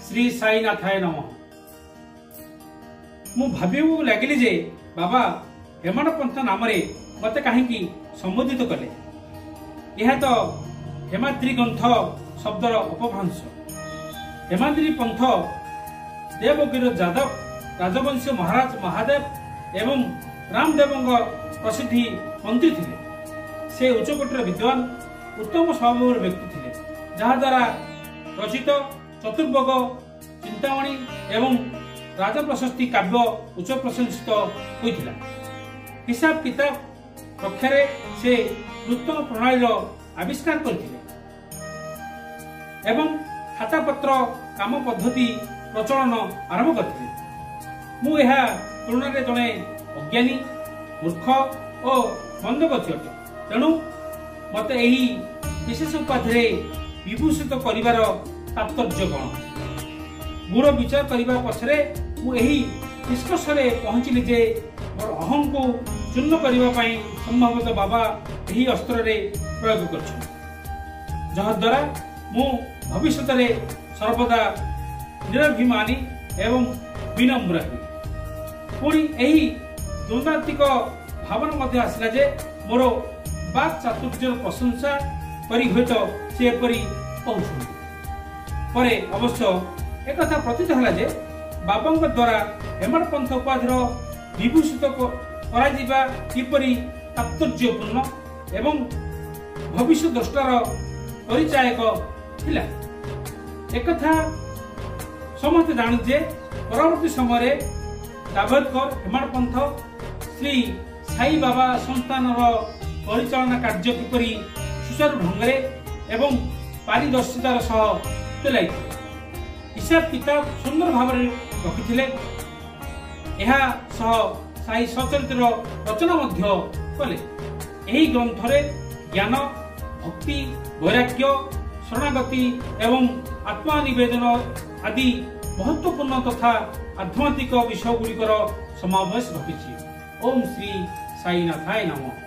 श्री साईनाथाय नमः। मु भाविबु लागिली जे बाबा हेमाड पंथ नाम मते कहीं संबोधित कले। यह तो हेमाद्री ग्रंथ शब्दर अपभ्रंश। हेमाद्री पंथ देवगिर जादव राजवंशी महाराज महादेव एवं रामदेव प्रसिद्धि मंत्री थे। से उच्चकोटर विद्वान उत्तम स्वभाव व्यक्ति थे, जहाद्वारा रचित चतुर्भग चिंतामणि एवं राजा प्रशस्ति काव्य उच्च प्रशंसित होता। हिसाब किताब रक्षार से नूतन प्रणाली आविष्कार करथिले एवं खातापत्र काम पद्धति प्रचलन आरंभ करथिले। मु यह तुलना जड़े अज्ञानी मूर्ख और मंदगति अटे, तेणु मते यही विशेष उपाधि विभूषित करिवार तात्पर्य कौन गुड़ विचार करने पछरे मु यही निष्कर्ष पहुंचली जे मोर अहम को चूर्ण करने संभवतः बाबा यही अस्त्र प्रयोग कर, जहाद्वारा मु भविष्य सर्वदा निरभिमानी एवं विनम्र हुई। पुणी यही द्वंद्वात्मक भावना आसला जे मोर बाक चातुर्य प्रशंसा करी हुए तो से कहते परे अवश्य एक कथा प्रतीत है जे बाबा द्वारा हेमाड पंथ उपाधि विभूषित किपरि तात्पर्यपूर्ण एवं भविष्य द्रष्टार परिचायक थिला। एक कथा समस्त जान जे परवर्ती समय दाभोलकर हेमाड पंथ श्री साई बाबा संस्थान परिचालना कार्य किपरि सुचारू ढंग एवं पारदर्शितार सह चलाई हिसाब किताब सुंदर भाव रखिथिले। एहा सह साई सचरित्र रचना कले। एही ग्रंथ रे ज्ञान भक्ति वैराग्य शरणागति एवं आत्मनिवेदन आदि महत्वपूर्ण तथा आध्यात्मिक विषय गुड़िकर समावेश घटी। ओम श्री साईनाथाय नमः।